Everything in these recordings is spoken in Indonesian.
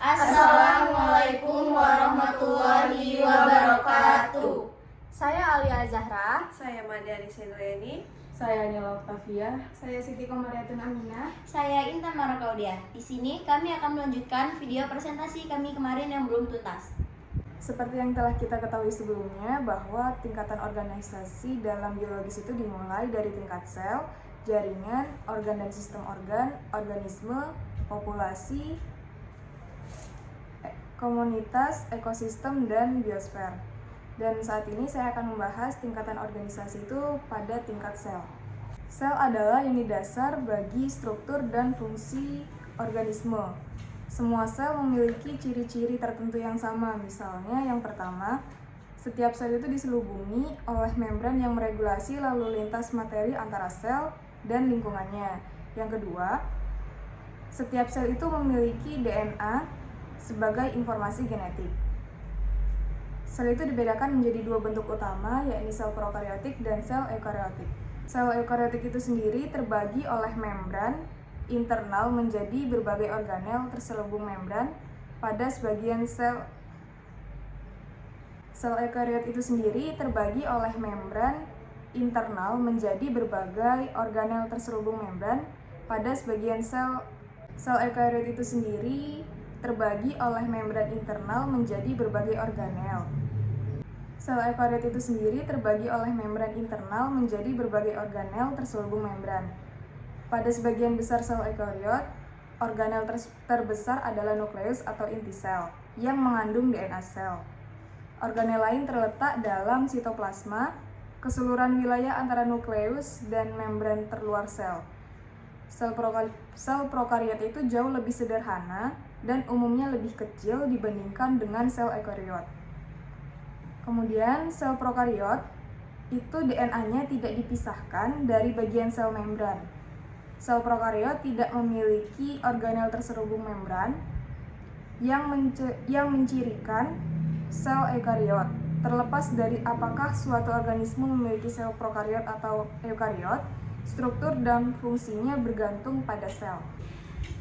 Assalamualaikum warahmatullahi wabarakatuh. Saya Alia Zahra. Saya Mada Arisenureni. Saya Nila Octavia. Saya Siti Komariatun Aminah. Saya Intan Marakaudia. Di sini kami akan melanjutkan video presentasi kami kemarin yang belum tuntas. Seperti yang telah kita ketahui sebelumnya, bahwa tingkatan organisasi dalam biologis itu dimulai dari tingkat sel, jaringan, organ dan sistem organ, organisme, populasi, komunitas, ekosistem, dan biosfer. Dan saat ini saya akan membahas tingkatan organisasi itu pada tingkat sel. Sel adalah unit dasar bagi struktur dan fungsi organisme. Semua sel memiliki ciri-ciri tertentu yang sama. Misalnya, yang pertama, setiap sel itu diselubungi oleh membran yang meregulasi lalu lintas materi antara sel dan lingkungannya. Yang kedua, setiap sel itu memiliki DNA sebagai informasi genetik. Sel itu dibedakan menjadi dua bentuk utama, yakni sel prokariotik dan sel eukariotik. Sel eukariotik itu sendiri terbagi oleh membran internal menjadi berbagai organel terselubung membran pada sebagian sel. Sel eukariot itu sendiri terbagi oleh membran internal menjadi berbagai organel terselubung membran pada sebagian sel. Sel eukariot itu sendiri terbagi oleh membran internal menjadi berbagai organel. Sel eukariot itu sendiri terbagi oleh membran internal menjadi berbagai organel terselubung membran. Pada sebagian besar sel eukariot, organel terbesar adalah nukleus atau inti sel yang mengandung DNA sel. Organel lain terletak dalam sitoplasma, keseluruhan wilayah antara nukleus dan membran terluar sel. Sel prokariot itu jauh lebih sederhana dan umumnya lebih kecil dibandingkan dengan sel eukariot. Kemudian, sel prokariot itu DNA-nya tidak dipisahkan dari bagian sel membran. Sel prokariot tidak memiliki organel terselubung membran yang mencirikan sel eukariot. Terlepas dari apakah suatu organisme memiliki sel prokariot atau eukariot, struktur dan fungsinya bergantung pada sel.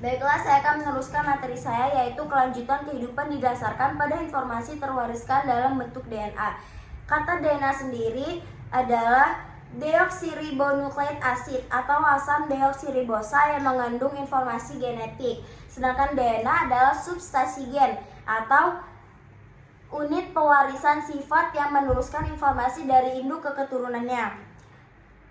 Baiklah, saya akan meneruskan materi saya, yaitu kelanjutan kehidupan didasarkan pada informasi terwariskan dalam bentuk DNA. Kata DNA sendiri adalah deoksiribonukleik asid atau asam deoksiribosa yang mengandung informasi genetik. Sedangkan DNA adalah substansi gen atau unit pewarisan sifat yang meneruskan informasi dari induk ke keturunannya.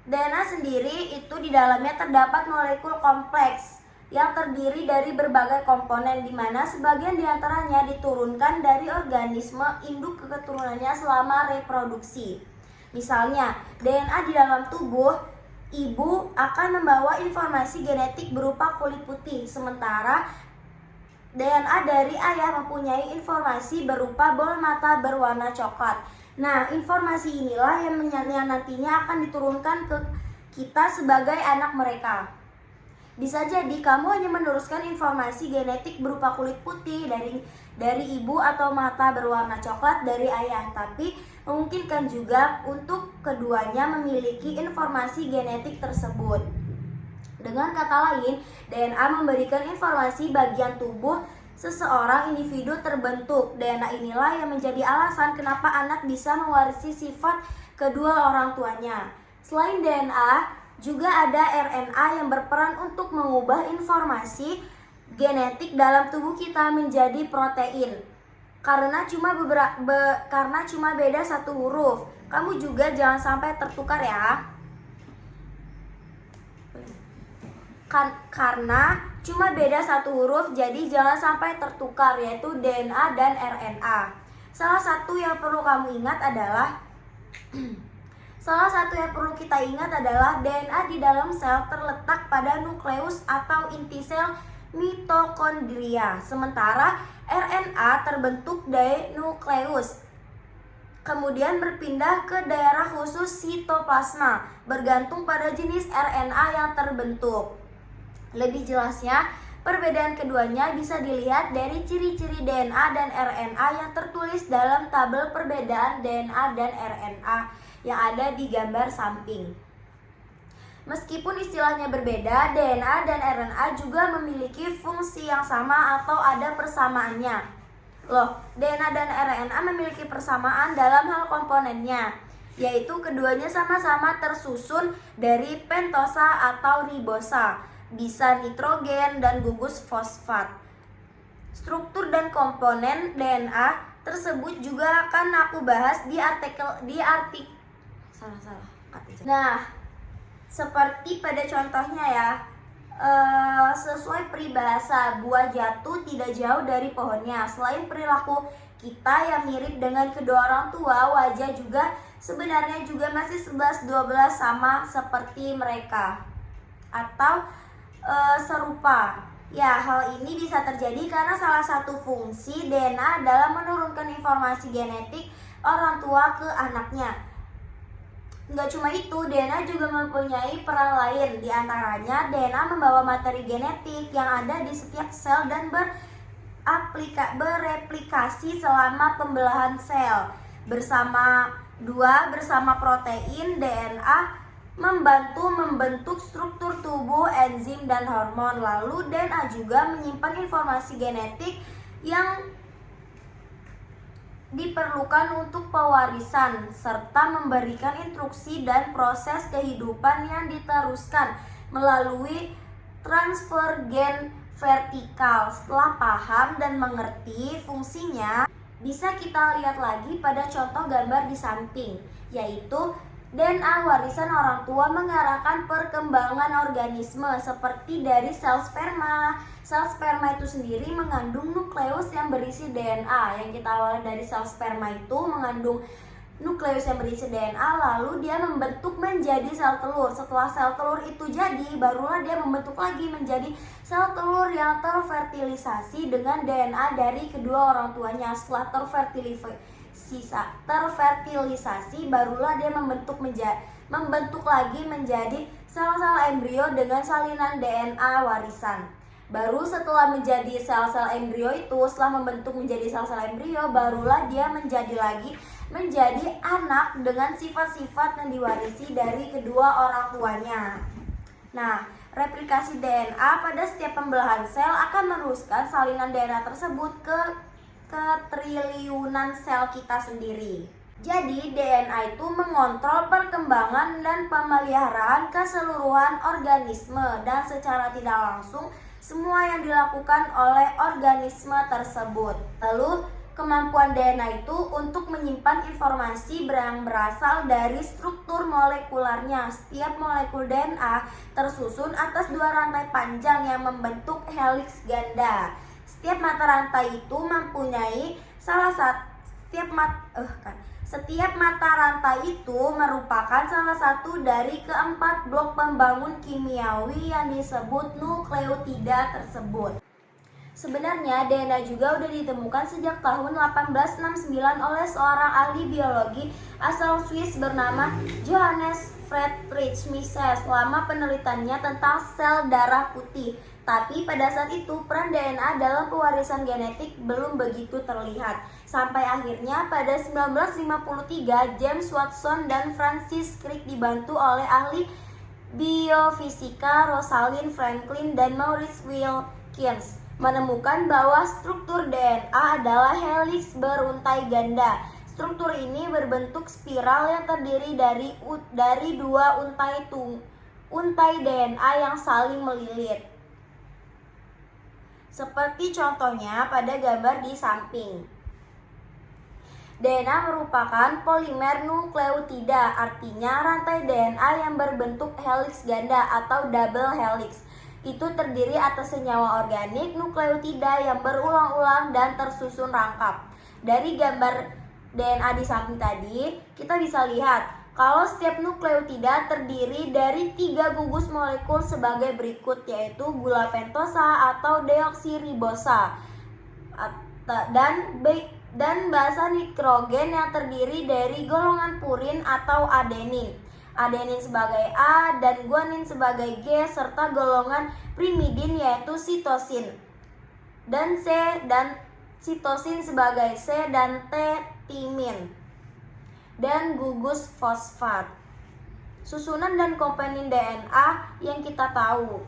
DNA sendiri itu di dalamnya terdapat molekul kompleks yang terdiri dari berbagai komponen, di mana sebagian diantaranya diturunkan dari organisme induk ke keturunannya selama reproduksi. Misalnya, DNA di dalam tubuh ibu akan membawa informasi genetik berupa kulit putih, sementara DNA dari ayah mempunyai informasi berupa bola mata berwarna coklat. Nah, informasi inilah yang nantinya akan diturunkan ke kita sebagai anak mereka. Bisa jadi kamu hanya meneruskan informasi genetik berupa kulit putih dari ibu atau mata berwarna coklat dari ayah, tapi memungkinkan juga untuk keduanya memiliki informasi genetik tersebut. Dengan kata lain, DNA memberikan informasi bagian tubuh seseorang individu terbentuk. DNA inilah yang menjadi alasan kenapa anak bisa mewarisi sifat kedua orang tuanya. Selain DNA, juga ada RNA yang berperan untuk mengubah informasi genetik dalam tubuh kita menjadi protein. Karena cuma beda satu huruf. Kamu juga jangan sampai tertukar ya. Karena cuma beda satu huruf, jadi jangan sampai tertukar, yaitu DNA dan RNA. Salah satu yang perlu kita ingat adalah DNA di dalam sel terletak pada nukleus atau inti sel mitokondria, sementara RNA terbentuk dari nukleus, kemudian berpindah ke daerah khusus sitoplasma, bergantung pada jenis RNA yang terbentuk. Lebih jelasnya, perbedaan keduanya bisa dilihat dari ciri-ciri DNA dan RNA yang tertulis dalam tabel perbedaan DNA dan RNA yang ada di gambar samping. Meskipun istilahnya berbeda, DNA dan RNA juga memiliki fungsi yang sama atau ada persamaannya. Loh, DNA dan RNA memiliki persamaan dalam hal komponennya, yaitu keduanya sama-sama tersusun dari pentosa atau ribosa, bisa nitrogen dan gugus fosfat. Struktur dan komponen DNA tersebut juga akan aku bahas di Nah, seperti pada contohnya ya, sesuai peribahasa, buah jatuh tidak jauh dari pohonnya. Selain perilaku kita yang mirip dengan kedua orang tua, wajah juga sebenarnya juga masih 11-12 sama seperti mereka atau serupa. Ya, hal ini bisa terjadi karena salah satu fungsi DNA adalah menurunkan informasi genetik orang tua ke anaknya. Nggak cuma itu, DNA juga mempunyai peran lain. Di antaranya, DNA membawa materi genetik yang ada di setiap sel dan bereplikasi selama pembelahan sel. Bersama protein, DNA membantu membentuk struktur tubuh, enzim, dan hormon. Lalu DNA juga menyimpan informasi genetik yang diperlukan untuk pewarisan serta memberikan instruksi dan proses kehidupan yang diteruskan melalui transfer gen vertikal. Setelah paham dan mengerti fungsinya, bisa kita lihat lagi pada contoh gambar di samping, yaitu DNA warisan orang tua mengarahkan perkembangan organisme seperti dari sel sperma. Sel sperma itu sendiri mengandung nukleus yang berisi DNA. Yang kita awali dari sel sperma itu mengandung nukleus yang berisi DNA, lalu dia membentuk menjadi sel telur. Setelah sel telur itu jadi, barulah dia membentuk lagi menjadi sel telur yang terfertilisasi dengan DNA dari kedua orang tuanya. Setelah terfertilisasi, barulah dia membentuk lagi menjadi sel-sel embrio dengan salinan DNA warisan. Baru setelah menjadi sel-sel embrio itu, setelah membentuk menjadi sel-sel embrio, barulah dia menjadi anak dengan sifat-sifat yang diwarisi dari kedua orang tuanya. Nah, replikasi DNA pada setiap pembelahan sel akan meneruskan salinan DNA tersebut ke triliunan sel kita sendiri. Jadi, DNA itu mengontrol perkembangan dan pemeliharaan keseluruhan organisme, dan secara tidak langsung semua yang dilakukan oleh organisme tersebut. Lalu, kemampuan DNA itu untuk menyimpan informasi yang berasal dari struktur molekularnya. Setiap molekul DNA tersusun atas 2 rantai panjang yang membentuk heliks ganda. Setiap mata rantai itu mempunyai setiap mata rantai itu merupakan salah satu dari keempat blok pembangun kimiawi yang disebut nukleotida tersebut. Sebenarnya DNA juga udah ditemukan sejak tahun 1869 oleh seorang ahli biologi asal Swiss bernama Johannes Friedrich Mises selama penelitiannya tentang sel darah putih. Tapi pada saat itu peran DNA dalam pewarisan genetik belum begitu terlihat. Sampai akhirnya pada 1953 James Watson dan Francis Crick dibantu oleh ahli biofisika Rosalind Franklin dan Maurice Wilkins menemukan bahwa struktur DNA adalah heliks beruntai ganda. Struktur ini berbentuk spiral yang terdiri dari 2 untai DNA yang saling melilit. Seperti contohnya pada gambar di samping. DNA merupakan polimer nukleotida, artinya rantai DNA yang berbentuk heliks ganda atau double helix. Itu terdiri atas senyawa organik nukleotida yang berulang-ulang dan tersusun rangkap. Dari gambar DNA di samping tadi, kita bisa lihat kalau setiap nukleotida terdiri dari 3 gugus molekul sebagai berikut, yaitu gula pentosa atau deoksiribosa dan basa nitrogen yang terdiri dari golongan purin atau adenin. Adenin sebagai A dan guanin sebagai G, serta golongan primidin yaitu sitosin dan C, dan sitosin sebagai C dan T timin, dan gugus fosfat. susunan dan komponen DNA yang kita tahu.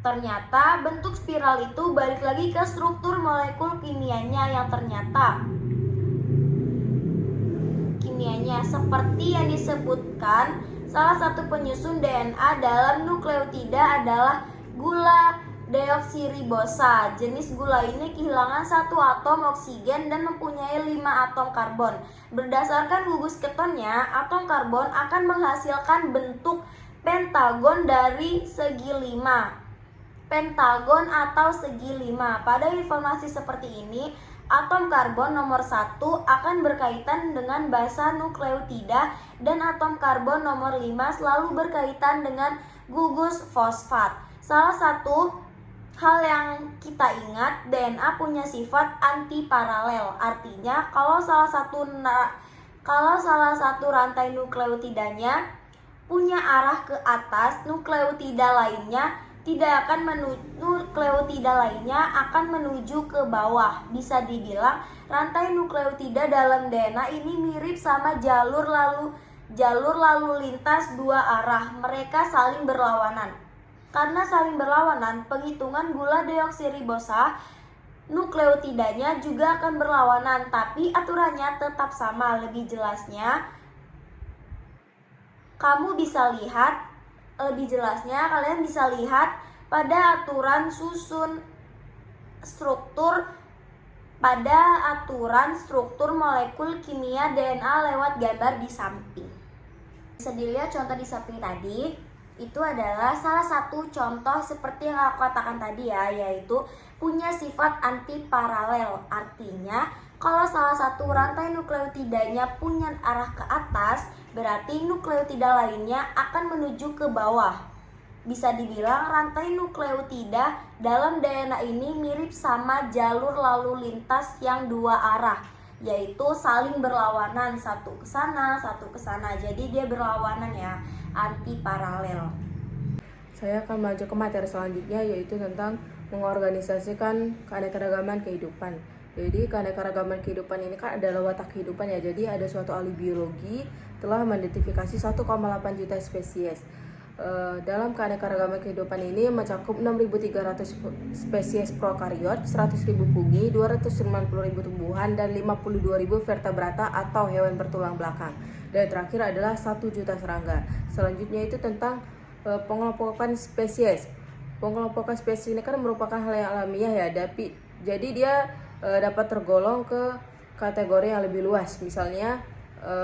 Ternyata bentuk spiral itu balik lagi ke struktur molekul kimianya yang ternyata seperti yang disebutkan, salah satu penyusun DNA dalam nukleotida adalah gula deoksiribosa. Jenis gula ini kehilangan satu atom oksigen dan mempunyai 5 atom karbon. Berdasarkan gugus ketonnya, atom karbon akan menghasilkan bentuk pentagon dari segi 5. Pentagon atau segi 5. Pada informasi seperti ini, atom karbon nomor 1 akan berkaitan dengan basa nukleotida dan atom karbon nomor 5 selalu berkaitan dengan gugus fosfat. Salah satu hal yang kita ingat, DNA punya sifat antiparalel. Artinya kalau salah satu rantai nukleotidanya punya arah ke atas, nukleotida lainnya akan menuju ke bawah. Bisa dibilang rantai nukleotida dalam DNA ini mirip sama jalur lalu lintas dua arah. Mereka saling berlawanan. Karena saling berlawanan, penghitungan gula deoksiribosa nukleotidanya juga akan berlawanan, tapi aturannya tetap sama. Lebih jelasnya, kalian bisa lihat pada aturan struktur molekul kimia DNA lewat gambar di samping. Bisa dilihat contoh di samping tadi, itu adalah salah satu contoh seperti yang aku katakan tadi ya, yaitu punya sifat antiparalel. Artinya kalau salah satu rantai nukleotidanya punya arah ke atas, berarti nukleotida lainnya akan menuju ke bawah. Bisa dibilang rantai nukleotida dalam DNA ini mirip sama jalur lalu lintas yang dua arah, yaitu saling berlawanan, satu ke sana, satu ke sana. Jadi dia berlawanan ya, antiparalel. Saya akan maju ke materi selanjutnya, yaitu tentang mengorganisasikan keanekaragaman kehidupan. Jadi keanekaragaman kehidupan ini kan adalah watak kehidupan ya. Jadi ada suatu ahli biologi telah mengidentifikasi 1,8 juta spesies. Dalam keanekaragaman kehidupan ini mencakup 6.300 spesies prokariot, 100.000 fungi, 290.000 tumbuhan, dan 52.000 vertebrata atau hewan bertulang belakang. Dan terakhir adalah 1 juta serangga. Selanjutnya itu tentang pengelompokan spesies. Pengelompokan spesies ini kan merupakan hal yang alamiah ya, jadi dia dapat tergolong ke kategori yang lebih luas. Misalnya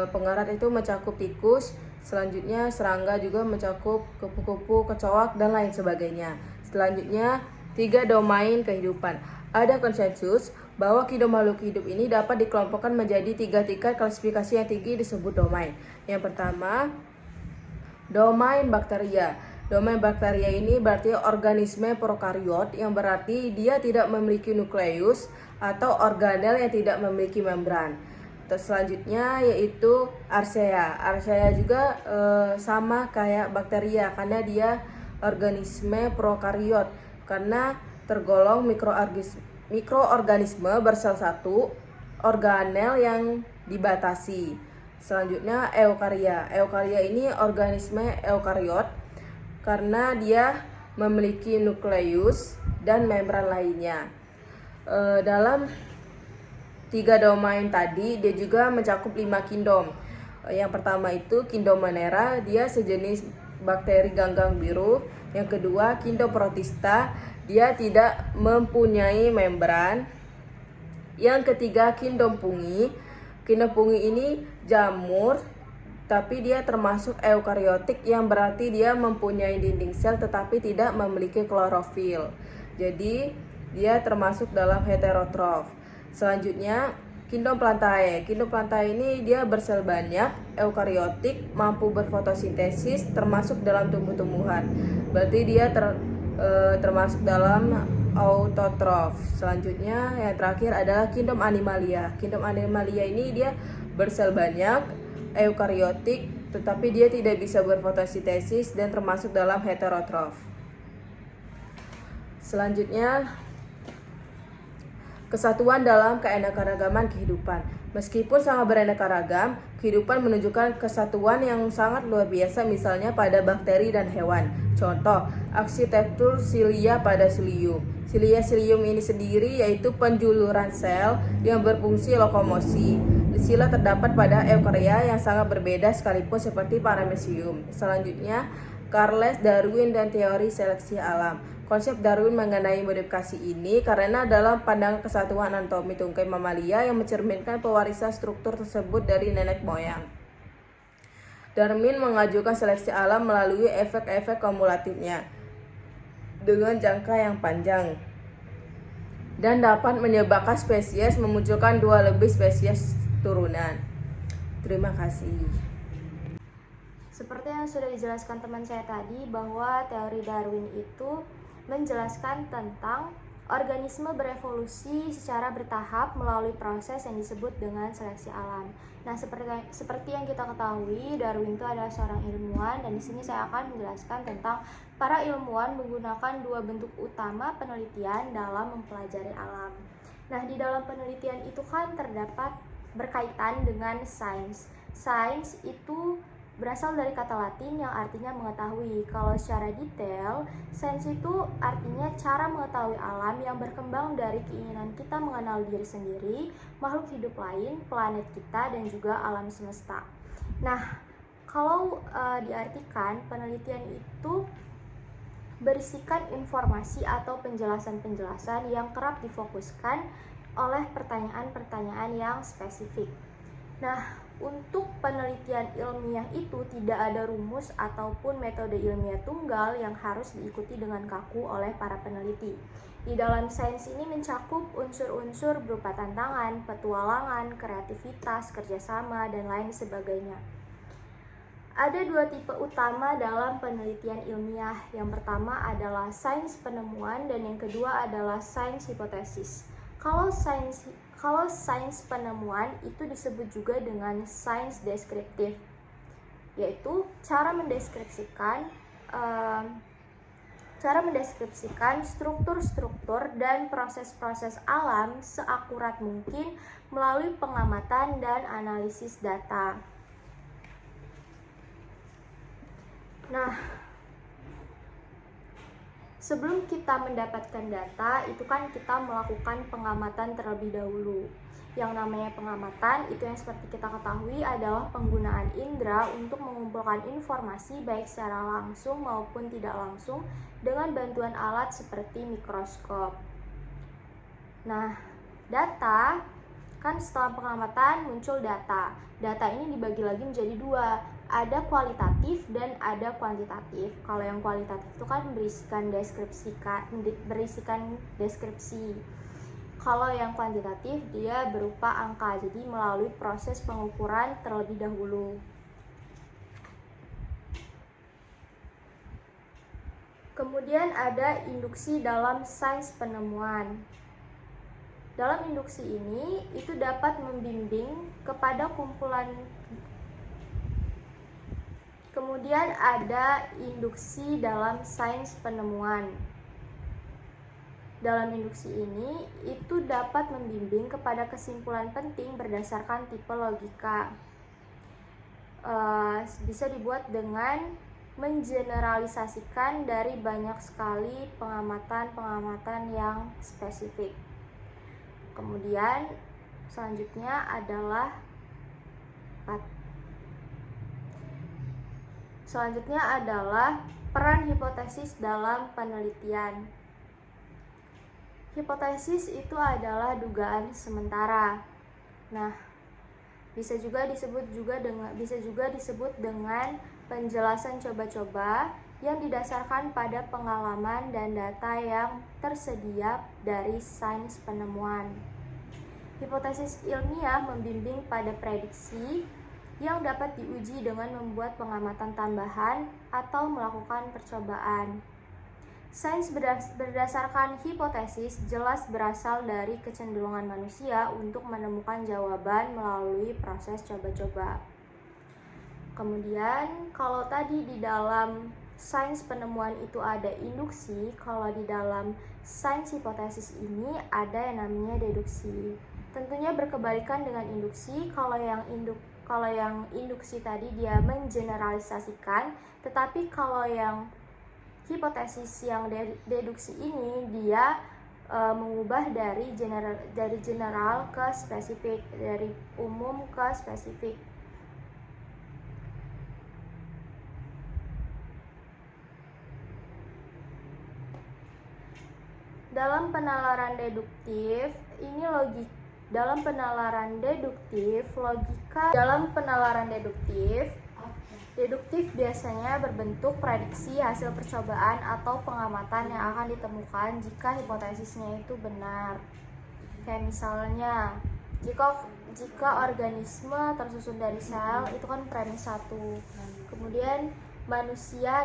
pengarat itu mencakup tikus, selanjutnya serangga juga mencakup kupu-kupu, kecoak, dan lain sebagainya. Selanjutnya 3 domain kehidupan. Ada konsensus bahwa makhluk hidup ini dapat dikelompokkan menjadi 3 tingkat klasifikasi yang tinggi disebut domain. Yang pertama, domain bakteria. Domain bakteria ini berarti organisme prokariot, yang berarti dia tidak memiliki nukleus atau organel yang tidak memiliki membran. Terus selanjutnya yaitu Archaea. Archaea juga sama kayak bakteria karena dia organisme prokariot karena tergolong mikroorganisme bersel satu, organel yang dibatasi. Selanjutnya eukarya. Eukarya ini organisme eukariot karena dia memiliki nukleus dan membran lainnya. Dalam 3 domain tadi, dia juga mencakup 5 kingdom. Yang pertama itu kingdom Monera, dia sejenis bakteri ganggang biru. Yang kedua kingdom Protista, dia tidak mempunyai membran. Yang ketiga kingdom fungi. Kingdom fungi ini jamur, tapi dia termasuk eukariotik, yang berarti dia mempunyai dinding sel tetapi tidak memiliki klorofil. Jadi dia termasuk dalam heterotrof. Selanjutnya kingdom Plantae. Kingdom Plantae ini dia bersel banyak, eukariotik, mampu berfotosintesis, termasuk dalam tumbuh-tumbuhan. Berarti dia termasuk dalam autotrof. Selanjutnya yang terakhir adalah kingdom Animalia. Kingdom Animalia ini dia bersel banyak, eukariotik, tetapi dia tidak bisa berfotosintesis dan termasuk dalam heterotrof. Selanjutnya, kesatuan dalam keanekaragaman kehidupan. Meskipun sangat beraneka ragam, kehidupan menunjukkan kesatuan yang sangat luar biasa, misalnya pada bakteri dan hewan. Contoh, arsitektur silia pada Psyllium. Psyllium ini sendiri yaitu penjuluran sel yang berfungsi lokomosi. Sila terdapat pada eukarya yang sangat berbeda sekalipun seperti Paramecium. Selanjutnya, Charles Darwin dan teori seleksi alam. Konsep Darwin mengenai modifikasi ini karena dalam pandangan kesatuan anatomi tungkai mamalia yang mencerminkan pewarisan struktur tersebut dari nenek moyang. Darwin mengajukan seleksi alam melalui efek-efek kumulatifnya dengan jangka yang panjang dan dapat menyebabkan spesies memunculkan 2 lebih spesies turunan. Terima kasih. Seperti yang sudah dijelaskan teman saya tadi, bahwa teori Darwin itu menjelaskan tentang organisme berevolusi secara bertahap melalui proses yang disebut dengan seleksi alam. Nah, seperti yang kita ketahui, Darwin itu adalah seorang ilmuwan, dan di sini saya akan menjelaskan tentang para ilmuwan menggunakan 2 bentuk utama penelitian dalam mempelajari alam. Nah, di dalam penelitian itu kan terdapat berkaitan dengan sains. Sains itu berasal dari kata Latin yang artinya mengetahui. Kalau secara detail, sains itu artinya cara mengetahui alam yang berkembang dari keinginan kita mengenal diri sendiri, makhluk hidup lain, planet kita, dan juga alam semesta. Nah, kalau diartikan, penelitian itu berisikan informasi atau penjelasan-penjelasan yang kerap difokuskan oleh pertanyaan-pertanyaan yang spesifik. Nah, untuk penelitian ilmiah itu tidak ada rumus ataupun metode ilmiah tunggal yang harus diikuti dengan kaku oleh para peneliti. Di dalam sains ini mencakup unsur-unsur berupa tantangan, petualangan, kreativitas, kerjasama, dan lain sebagainya. Ada 2 tipe utama dalam penelitian ilmiah. Yang pertama adalah sains penemuan dan yang kedua adalah sains hipotesis. Kalau sains penemuan itu disebut juga dengan sains deskriptif, yaitu cara mendeskripsikan struktur-struktur dan proses-proses alam seakurat mungkin melalui pengamatan dan analisis data. Nah, sebelum kita mendapatkan data, itu kan kita melakukan pengamatan terlebih dahulu. Yang namanya pengamatan, itu yang seperti kita ketahui adalah penggunaan indera untuk mengumpulkan informasi baik secara langsung maupun tidak langsung dengan bantuan alat seperti mikroskop. Nah, data, kan setelah pengamatan muncul data. Data ini dibagi lagi menjadi 2. Ada kualitatif dan ada kuantitatif. Kalau yang kualitatif itu kan berisikan deskripsi. Kalau yang kuantitatif dia berupa angka, jadi melalui proses pengukuran terlebih dahulu. Kemudian ada induksi dalam sains penemuan. Dalam induksi ini itu dapat membimbing kepada kumpulan. Kemudian ada induksi dalam sains penemuan. Dalam induksi ini itu dapat membimbing kepada kesimpulan penting berdasarkan tipe logika. Bisa dibuat dengan mengeneralisasikan dari banyak sekali pengamatan-pengamatan yang spesifik. Kemudian selanjutnya adalah peran hipotesis dalam penelitian. Hipotesis itu adalah dugaan sementara. Nah, bisa juga disebut dengan penjelasan coba-coba yang didasarkan pada pengalaman dan data yang tersedia dari sains penemuan. Hipotesis ilmiah membimbing pada prediksi yang dapat diuji dengan membuat pengamatan tambahan atau melakukan percobaan. Sains berdasarkan hipotesis jelas berasal dari kecenderungan manusia untuk menemukan jawaban melalui proses coba-coba. Kemudian, kalau tadi di dalam sains penemuan itu ada induksi, kalau di dalam sains hipotesis ini ada yang namanya deduksi. Tentunya berkebalikan dengan induksi. Kalau yang induksi tadi dia mengeneralisasikan, tetapi kalau yang hipotesis yang deduksi ini dia mengubah dari general ke spesifik, dari umum ke spesifik. Dalam penalaran deduktif, deduktif biasanya berbentuk prediksi hasil percobaan atau pengamatan yang akan ditemukan jika hipotesisnya itu benar. Kayak misalnya, jika organisme tersusun dari sel, itu kan premis 1. Kemudian manusia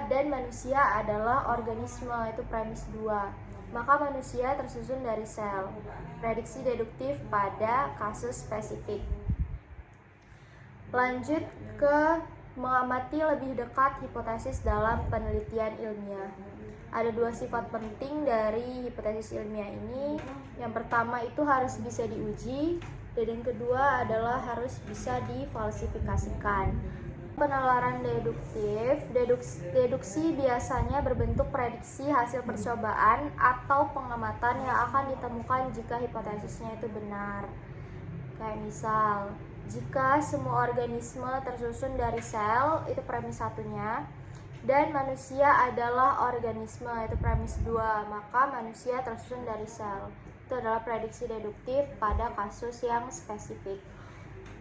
adalah organisme, itu premis 2. Maka manusia tersusun dari sel. Prediksi deduktif pada kasus spesifik. Lanjut ke mengamati lebih dekat hipotesis dalam penelitian ilmiah. Ada 2 sifat penting dari hipotesis ilmiah ini. Yang pertama itu harus bisa diuji, dan yang kedua adalah harus bisa difalsifikasikan. Penalaran deduktif, deduksi biasanya berbentuk prediksi hasil percobaan atau pengamatan yang akan ditemukan jika hipotesisnya itu benar. Kayak misal, jika semua organisme tersusun dari sel, itu premis 1-nya, dan manusia adalah organisme, itu premis 2, maka manusia tersusun dari sel. Itu adalah prediksi deduktif pada kasus yang spesifik.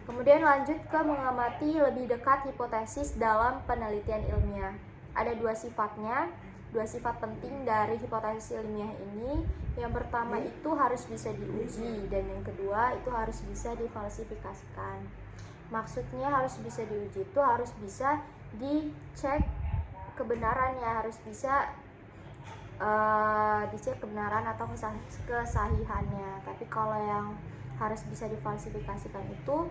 Kemudian lanjut ke mengamati lebih dekat hipotesis dalam penelitian ilmiah. Ada 2 sifatnya, 2 sifat penting dari hipotesis ilmiah ini. Yang pertama itu harus bisa diuji, dan yang kedua itu harus bisa difalsifikasikan. Maksudnya harus bisa diuji itu harus bisa dicek kebenarannya, harus bisa dicek kebenaran atau kesahihannya. Tapi kalau yang harus bisa difalsifikasikan itu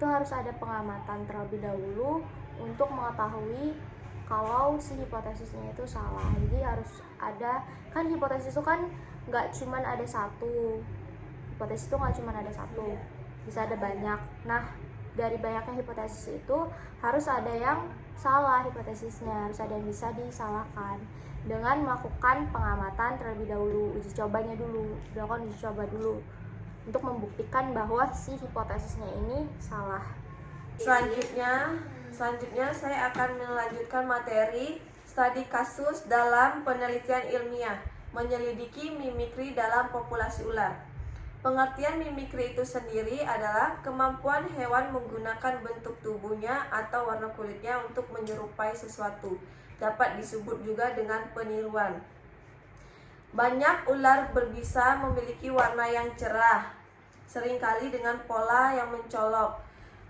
harus ada pengamatan terlebih dahulu untuk mengetahui kalau si hipotesisnya itu salah. Jadi harus ada, kan hipotesis itu kan nggak cuman ada satu, hipotesis itu nggak cuman ada satu, bisa ada banyak. Nah, dari banyaknya hipotesis itu harus ada yang salah hipotesisnya, harus ada yang bisa disalahkan dengan melakukan pengamatan terlebih dahulu, uji cobanya dulu, dilakukan uji coba dulu untuk membuktikan bahwa si hipotesisnya ini salah. Selanjutnya saya akan melanjutkan materi studi kasus dalam penelitian ilmiah, menyelidiki mimikri dalam populasi ular. Pengertian mimikri itu sendiri adalah kemampuan hewan menggunakan bentuk tubuhnya atau warna kulitnya untuk menyerupai sesuatu. Dapat disebut juga dengan peniruan. Banyak ular berbisa memiliki warna yang cerah, seringkali dengan pola yang mencolok.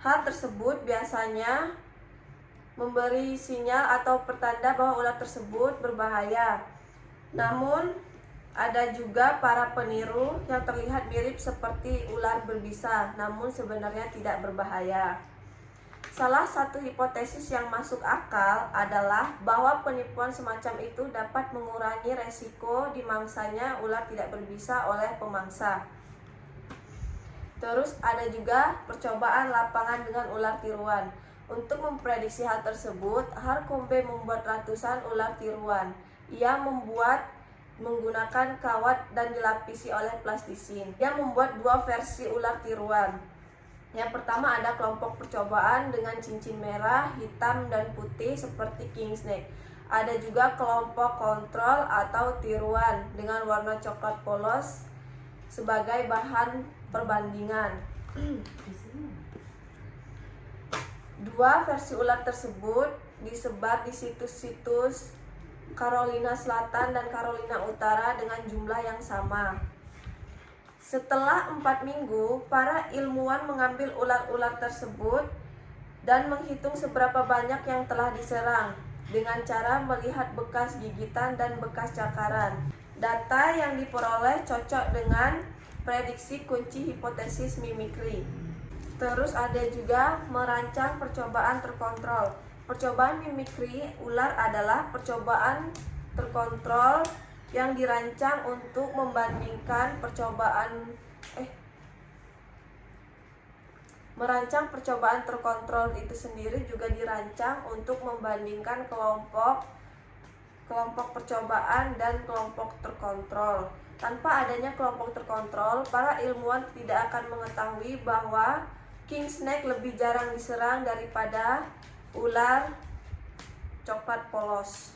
Hal tersebut biasanya memberi sinyal atau pertanda bahwa ular tersebut berbahaya. Namun, ada juga para peniru yang terlihat mirip seperti ular berbisa, namun sebenarnya tidak berbahaya. Salah satu hipotesis yang masuk akal adalah bahwa penipuan semacam itu dapat mengurangi resiko dimangsanya ular tidak berbisa oleh pemangsa. Terus ada juga percobaan lapangan dengan ular tiruan. Untuk memprediksi hal tersebut, Harcombe membuat ratusan ular tiruan. Ia menggunakan kawat dan dilapisi oleh plastisin. Ia membuat 2 versi ular tiruan. Yang pertama ada kelompok percobaan dengan cincin merah, hitam, dan putih seperti king snake. Ada juga kelompok kontrol atau tiruan dengan warna coklat polos sebagai bahan perbandingan. 2 versi ular tersebut disebar di situs-situs Carolina Selatan dan Carolina Utara dengan jumlah yang sama. Setelah 4 minggu, para ilmuwan mengambil ular-ular tersebut dan menghitung seberapa banyak yang telah diserang dengan cara melihat bekas gigitan dan bekas cakaran. Data yang diperoleh cocok dengan prediksi kunci hipotesis mimikri. Terus ada juga merancang percobaan terkontrol. Percobaan mimikri ular adalah percobaan terkontrol yang dirancang untuk membandingkan merancang percobaan terkontrol itu sendiri juga dirancang untuk membandingkan kelompok percobaan dan kelompok terkontrol. Tanpa adanya kelompok terkontrol, para ilmuwan tidak akan mengetahui bahwa king snake lebih jarang diserang daripada ular coklat polos.